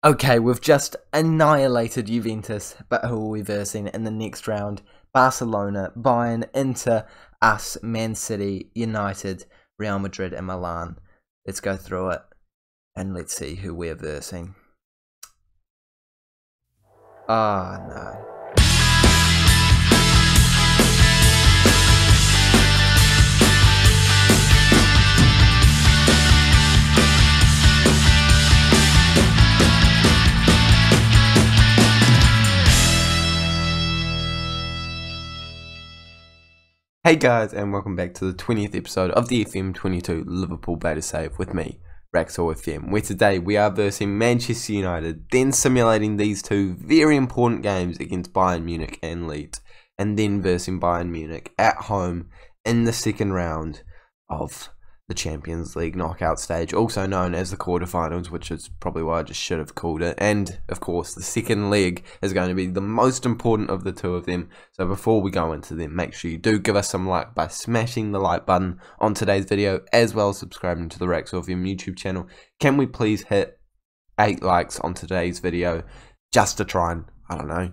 Okay, we've just annihilated Juventus, but who are we versing in the next round? Barcelona, Bayern, Inter, us, Man City, United, Real Madrid and Milan. Let's go through it and let's see who we're versing. Ah, no. Hey guys, and welcome back to the 20th episode of the FM22 Liverpool Beta Save with me, Raxor FM, where today we are versing Manchester United, then simulating these two very important games against Bayern Munich and Leeds, and then versing Bayern Munich at home in the second round of the Champions League knockout stage, also known as the quarterfinals, which is probably why I just should have called it. And of course, the second leg is going to be the most important of the two of them. So before we go into them, make sure you do give us some like by smashing the like button on today's video, as well as subscribing to the Raxor FM YouTube channel. Can we please hit 8 likes on today's video just to try and, I don't know,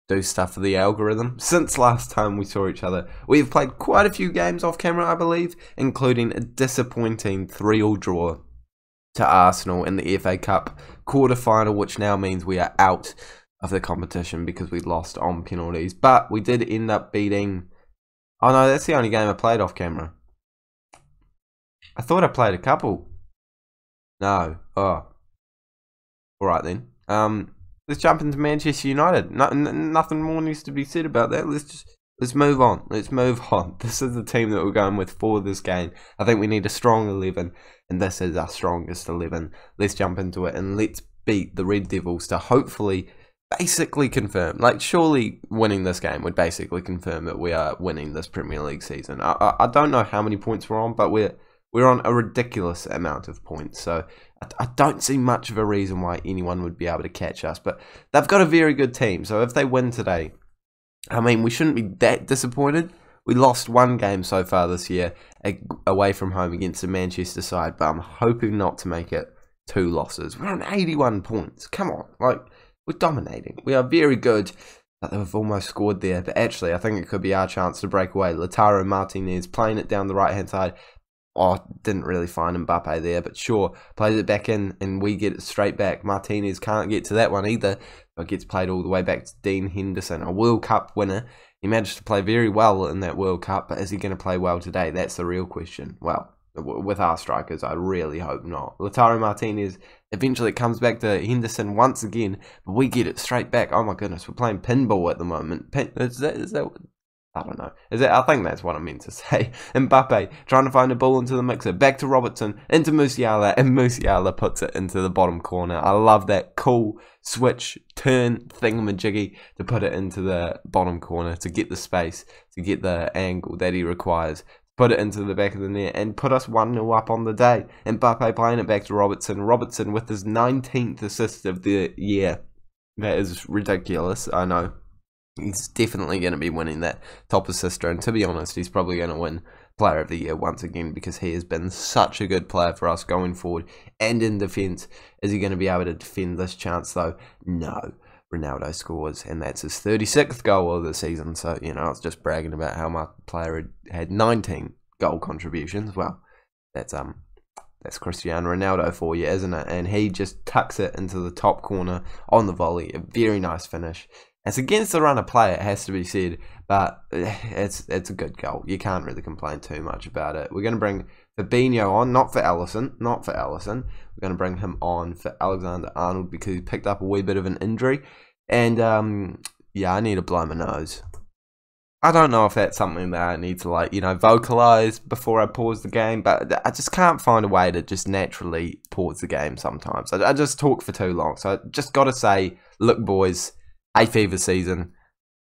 do stuff for the algorithm? Since last time we saw each other, we've played quite a few games off camera, I believe, including a disappointing 3-3 draw to Arsenal in the FA Cup quarter-final, which now means we are out of the competition because we lost on penalties. But we did end up beating... Oh no, that's the only game I played off camera. I thought I played a couple. No. Oh. Alright then. Let's jump into Manchester United. Nothing more needs to be said about that. Let's move on. Let's move on. This is the team that we're going with for this game. I think we need a strong 11, and this is our strongest 11. Let's jump into it and let's beat the Red Devils to hopefully basically confirm. Like, surely winning this game would basically confirm that we are winning this Premier League season. I don't know how many points we're on, but we're on a ridiculous amount of points. So I don't see much of a reason why anyone would be able to catch us. But they've got a very good team. So if they win today, I mean, we shouldn't be that disappointed. We lost one game so far this year away from home against the Manchester side. But I'm hoping not to make it 2 losses. We're on 81 points. Come on. Like, we're dominating. We are very good. But they've almost scored there. But actually, I think it could be our chance to break away. Lautaro Martinez playing it down the right-hand side. Oh, didn't really find Mbappe there, but sure, plays it back in and we get it straight back. Martinez can't get to that one either, but gets played all the way back to Dean Henderson, a World Cup winner. He managed to play very well in that World Cup, but is he going to play well today? That's the real question. Well, with our strikers, I really hope not. Lautaro Martinez eventually comes back to Henderson once again, but we get it straight back. Oh my goodness, we're playing pinball at the moment. Is that I don't know. I think that's what I meant to say. Mbappe trying to find a ball into the mixer. Back to Robertson, into Musiala, and Musiala puts it into the bottom corner. I love that cool switch, turn thingamajiggy to put it into the bottom corner to get the space, to get the angle that he requires. Put it into the back of the net and put us 1-0 up on the day. Mbappe playing it back to Robertson. Robertson with his 19th assist of the year. That is ridiculous, I know. He's definitely going to be winning that top assister, and to be honest, he's probably going to win Player of the Year once again because he has been such a good player for us going forward and in defence. Is he going to be able to defend this chance though? No. Ronaldo scores, and that's his 36th goal of the season, so, you know, I was just bragging about how my player had 19 goal contributions. Well, that's Cristiano Ronaldo for you, isn't it? And he just tucks it into the top corner on the volley. A very nice finish. It's against the runner play, it has to be said, but it's a good goal. You can't really complain too much about it. We're going to bring Firmino on, not for Alisson. We're going to bring him on for Alexander-Arnold because he picked up a wee bit of an injury. And, yeah, I need to blow my nose. I don't know if that's something that I need to, like, you know, vocalize before I pause the game, but I just can't find a way to just naturally pause the game sometimes. I just talk for too long, so I just got to say, look, boys, hay fever season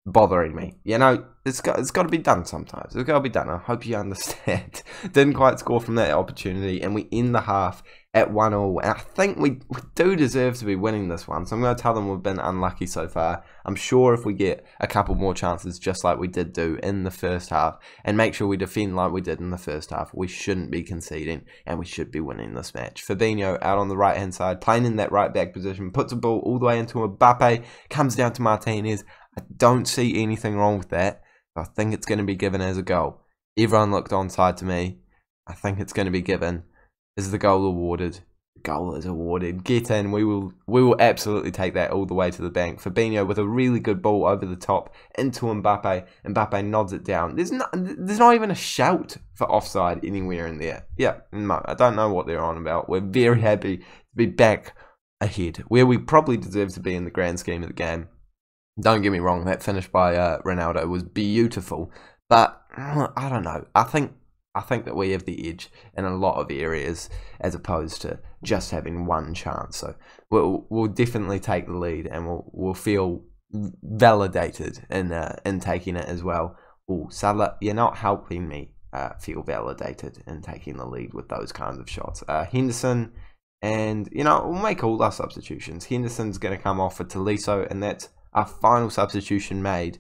bothering me. You know, it's got to be done sometimes. It's got to be done. I hope you understand. Didn't quite score from that opportunity, and we end the half at 1-1, and I think we do deserve to be winning this one, so I'm going to tell them we've been unlucky so far. I'm sure if we get a couple more chances, just like we did do in the first half, and make sure we defend like we did in the first half, we shouldn't be conceding, and we should be winning this match. Firmino out on the right-hand side, playing in that right-back position, puts the ball all the way into Mbappe, comes down to Martinez. I don't see anything wrong with that. I think it's going to be given as a goal. Everyone looked onside to me. I think it's going to be given. Is the goal awarded? The goal is awarded. Get in. We will absolutely take that all the way to the bank. Firmino with a really good ball over the top into Mbappe. Mbappe nods it down. There's not even a shout for offside anywhere in there. Yeah, no, I don't know what they're on about. We're very happy to be back ahead, where we probably deserve to be in the grand scheme of the game. Don't get me wrong, that finish by Ronaldo was beautiful, but I don't know. I think that we have the edge in a lot of areas as opposed to just having one chance. So we'll definitely take the lead, and we'll feel validated in taking it as well. Oh, Salah, you're not helping me feel validated in taking the lead with those kinds of shots. Henderson, and we'll make all our substitutions. Henderson's going to come off for Tolisso, and that's our final substitution made,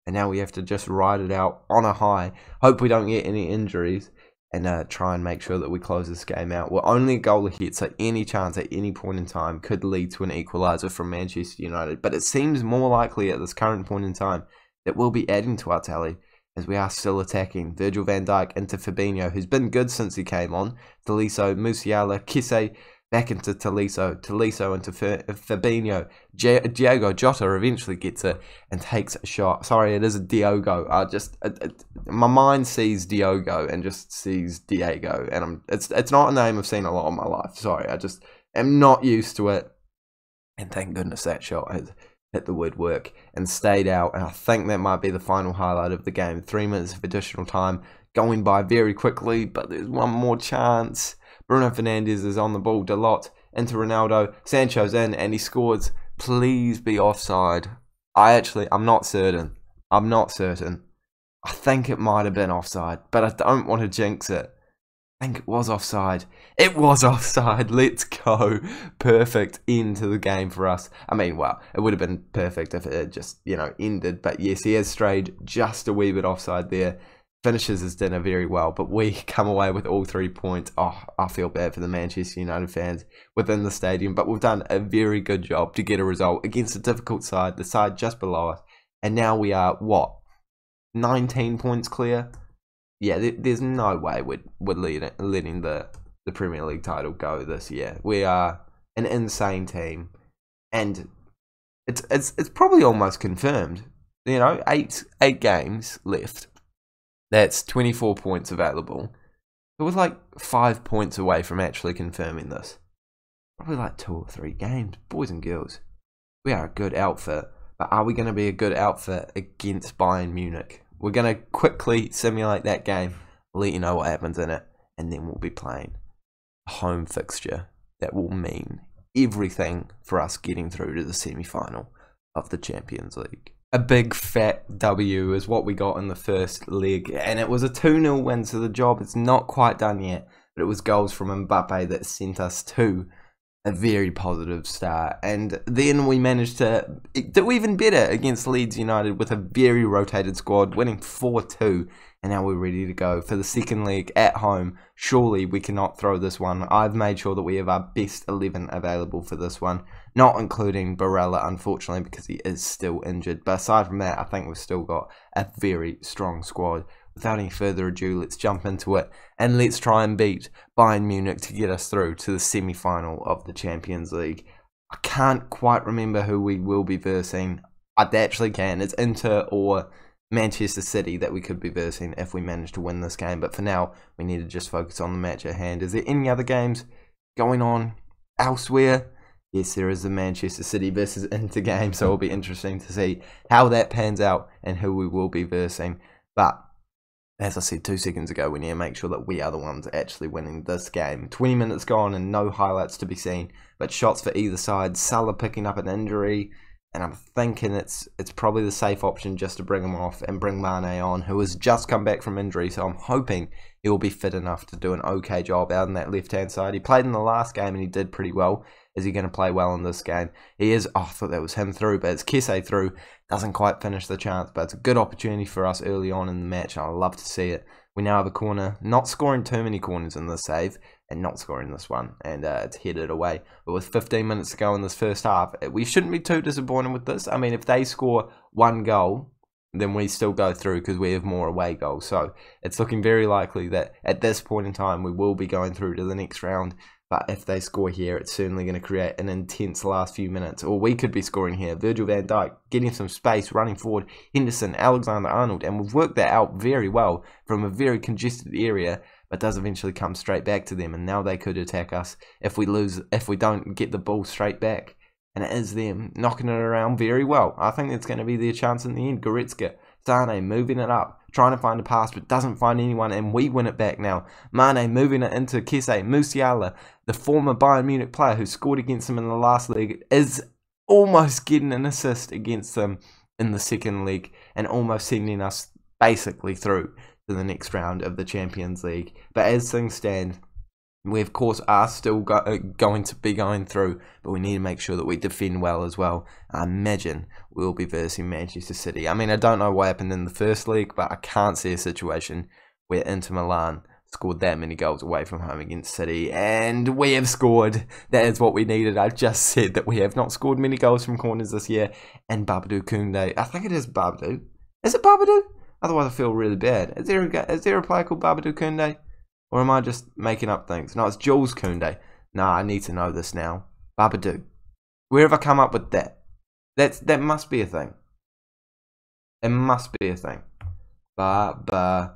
and now we have to just ride it out on a high. Hope we don't get any injuries, and try and make sure that we close this game out. We're only a goal ahead, so any chance at any point in time could lead to an equaliser from Manchester United. But it seems more likely at this current point in time that we'll be adding to our tally, as we are still attacking. Virgil van Dijk into Fabinho, who's been good since he came on. Tolisso, Musiala, Kisse, back into Tolisso into Fabinho. Diogo Jota eventually gets it and takes a shot. Sorry, it is a Diogo. My mind sees Diogo and just sees Diego, and it's not a name I've seen a lot in my life. Sorry, I just am not used to it. And thank goodness that shot has hit the woodwork and stayed out. And I think that might be the final highlight of the game. 3 minutes of additional time going by very quickly, but there's one more chance. Bruno Fernandes is on the ball. Dalot into Ronaldo. Sancho's in, and he scores. Please be offside. I'm not certain. I think it might have been offside, but I don't want to jinx it. I think it was offside. It was offside. Let's go. Perfect end to the game for us. I mean, well, it would have been perfect if it had just, ended. But yes, he has strayed just a wee bit offside there. Finishes his dinner very well, but we come away with all 3 points. Oh, I feel bad for the Manchester United fans within the stadium, but we've done a very good job to get a result against a difficult side, the side just below us. And now we are, what, 19 points clear? Yeah, there's no way we're letting the Premier League title go this year. We are an insane team, and it's probably almost confirmed. 8 games left. That's 24 points available. It was like 5 points away from actually confirming this. Probably like 2 or 3 games. Boys and girls, we are a good outfit. But are we going to be a good outfit against Bayern Munich? We're going to quickly simulate that game, let you know what happens in it, and then we'll be playing a home fixture that will mean everything for us getting through to the semi-final of the Champions League. A big fat W is what we got in the first leg, and it was a 2-0 win, so the job is not quite done yet, but it was goals from Mbappe that sent us to a very positive start. And then we managed to do even better against Leeds United with a very rotated squad, winning 4-2, and now we're ready to go for the second leg at home. Surely we cannot throw this one. I've made sure that we have our best 11 available for this one, not including Barella, unfortunately, because he is still injured. But aside from that, I think we've still got a very strong squad. Without any further ado, let's jump into it, and let's try and beat Bayern Munich to get us through to the semi-final of the Champions League. I can't quite remember who we will be versing. I actually can. It's Inter or Manchester City that we could be versing if we manage to win this game. But for now, we need to just focus on the match at hand. Is there any other games going on elsewhere? Yes, there is the Manchester City versus Inter game, so it'll be interesting to see how that pans out and who we will be versing. But as I said 2 seconds ago, we need to make sure that we are the ones actually winning this game. 20 minutes gone and no highlights to be seen, but shots for either side. Salah picking up an injury. And I'm thinking it's probably the safe option just to bring him off and bring Mane on, who has just come back from injury. So I'm hoping he will be fit enough to do an okay job out on that left-hand side. He played in the last game and he did pretty well. Is he going to play well in this game? He is. Oh, I thought that was him through, but it's Kesse through. Doesn't quite finish the chance, but it's a good opportunity for us early on in the match, and I love to see it. We now have a corner, not scoring too many corners in this save, and not scoring this one, and it's headed away. But with 15 minutes to go in this first half, we shouldn't be too disappointed with this. I mean, if they score one goal, then we still go through because we have more away goals. So it's looking very likely that at this point in time, we will be going through to the next round. But if they score here, it's certainly going to create an intense last few minutes. Or we could be scoring here. Virgil van Dijk getting some space, running forward. Henderson, Alexander-Arnold. And we've worked that out very well from a very congested area. But does eventually come straight back to them. And now they could attack us if we lose, if we don't get the ball straight back. And it is them knocking it around very well. I think it's going to be their chance in the end. Goretzka, Sane moving it up. Trying to find a pass, but doesn't find anyone, and we win it back now. Mane moving it into Kesse. Musiala, the former Bayern Munich player who scored against them in the last league, is almost getting an assist against them in the second league, and almost sending us basically through to the next round of the Champions League. But as things stand, we of course are still going to be going through, but we need to make sure that we defend well as well. I imagine we'll be versing Manchester City. I mean, I don't know what happened in the first league, but I can't see a situation where Inter Milan scored that many goals away from home against City, and we have scored. That is what we needed. I've just said that we have not scored many goals from corners this year, and Babadou Koundé, I think it is Babadou. Is it Babadou? Otherwise I feel really bad. Is there a player called Babadou Koundé? Or am I just making up things? No, it's Jules Koundé. Nah, I need to know this now. Babadou. Where have I come up with that? That must be a thing. It must be a thing. Babadou.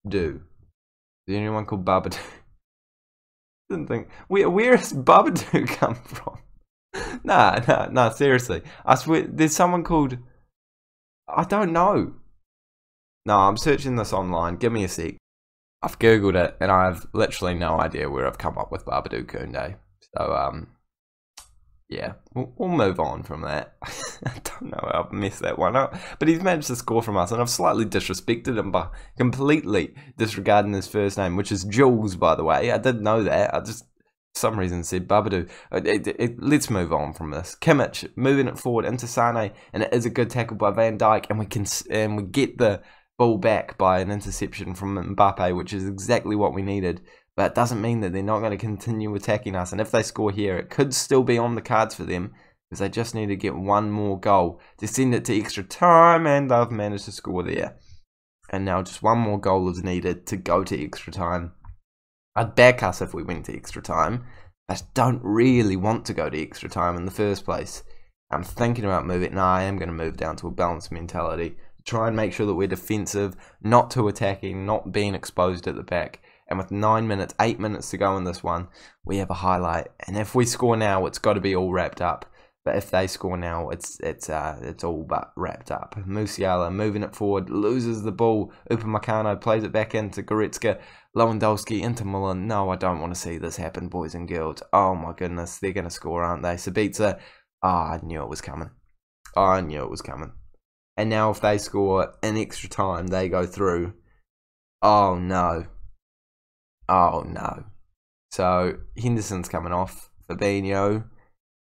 Is there anyone called Babadou? Didn't think. Where has Babadou come from? Nah, seriously. I swear, there's someone called... I don't know. No, I'm searching this online. Give me a sec. I've googled it, and I have literally no idea where I've come up with Babadou Koundé. So, yeah, we'll move on from that. I don't know how I've messed that one up. But he's managed to score from us, and I've slightly disrespected him by completely disregarding his first name, which is Jules, by the way. I didn't know that. I just, for some reason, said Babadou. Let's move on from this. Kimmich moving it forward into Sane, and it is a good tackle by Van Dijk, and we get the ball back by an interception from Mbappe, which is exactly what we needed. But it doesn't mean that they're not going to continue attacking us. And if they score here, it could still be on the cards for them, because they just need to get one more goal to send it to extra time, and they've managed to score there. And now just one more goal is needed to go to extra time. I'd back us if we went to extra time. I just don't really want to go to extra time in the first place. I'm thinking about moving. No, I am going to move down to a balanced mentality. Try and make sure that we're defensive, not too attacking, not being exposed at the back. And with 8 minutes to go in this one, we have a highlight. And if we score now, it's got to be all wrapped up. But if they score now, it's all but wrapped up. Musiala moving it forward, loses the ball. Upamecano plays it back into Goretzka. Lewandowski into Milan. No, I don't want to see this happen, boys and girls. Oh my goodness, they're going to score, aren't they? Sabitzer. Oh, I knew it was coming. I knew it was coming. And now if they score in extra time, they go through. Oh no. Oh no. So Henderson's coming off. Firmino.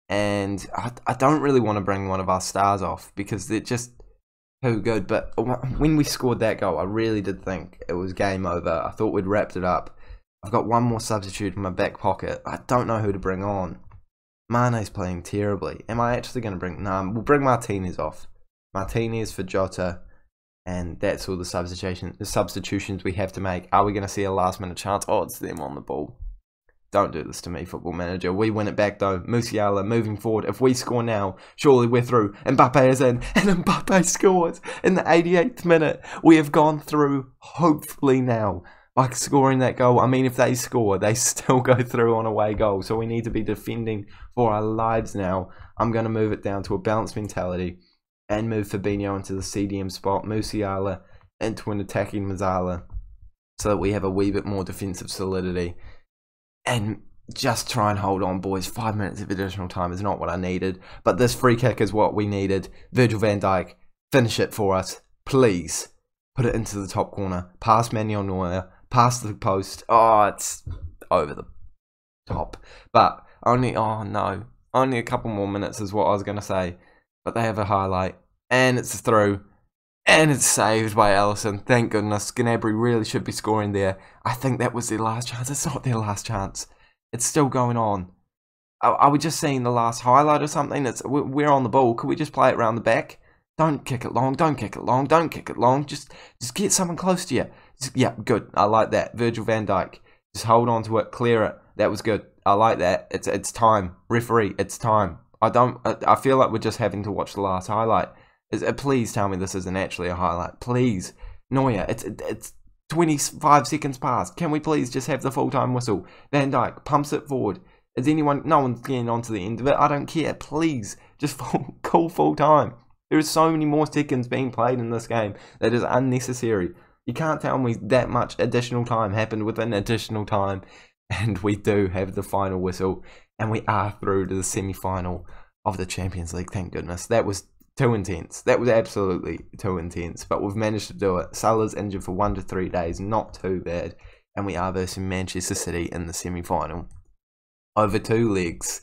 And I don't really want to bring one of our stars off because they're just too good. But when we scored that goal, I really did think it was game over. I thought we'd wrapped it up. I've got one more substitute in my back pocket. I don't know who to bring on. Mane's playing terribly. Am I actually going to bring... No, we'll bring Martinez off. Martinez for Jota, and that's all the substitutions we have to make. Are we going to see a last minute chance? Oh, it's them on the ball. Don't do this to me, Football Manager. We win it back though. Musiala moving forward. If we score now, surely we're through. Mbappe is in, and Mbappe scores in the 88th minute. We have gone through, hopefully now, by scoring that goal. I mean, if they score, they still go through on away goal. So we need to be defending for our lives now. I'm going to move it down to a balanced mentality and move Firmino into the CDM spot, Musiala into an attacking Mazzala, so that we have a wee bit more defensive solidity. And just try and hold on, boys. 5 minutes of additional time is not what I needed, but this free kick is what we needed. Virgil van Dijk, finish it for us, please. Put it into the top corner, past Manuel Neuer, past the post. Oh, it's over the top. But only, oh no, only a couple more minutes is what I was going to say. But they have a highlight, and it's through, and it's saved by Alisson. Thank goodness. Gnabry really should be scoring there. I think that was their last chance. It's not their last chance. It's still going on. Are we just seeing the last highlight or something? We're on the ball. Could we just play it around the back? Don't kick it long. Don't kick it long. Don't kick it long. Just get someone close to you. Yeah, good. I like that. Virgil van Dijk. Just hold on to it. Clear it. That was good. I like that. It's time. Referee, it's time. I feel like we're just having to watch the last highlight. Please tell me this isn't actually a highlight. Please. Neuer, it's 25 seconds past. Can we please just have the full-time whistle? Van Dijk pumps it forward. Is anyone... No one's getting on to the end of it. I don't care. Please. Just call full-time. There are so many more seconds being played in this game that is unnecessary. You can't tell me that much additional time happened within additional time. And we do have the final whistle. And we are through to the semi-final of the Champions League. Thank goodness. That was too intense. That was absolutely too intense. But we've managed to do it. Salah's injured for 1 to 3 days. Not too bad. And we are versus Manchester City in the semi-final. Over 2 legs.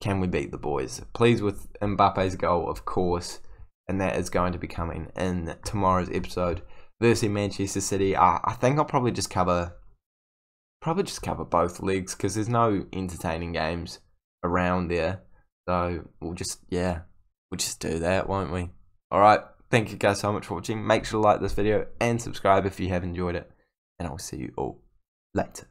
Can we beat the boys? Pleased with Mbappe's goal, of course. And that is going to be coming in tomorrow's episode. Versus Manchester City. I think I'll probably just cover both legs. Because there's no entertaining games around there. So we'll just, yeah. We'll just do that, won't we? Alright, thank you guys so much for watching. Make sure to like this video and subscribe if you have enjoyed it. And I'll see you all later.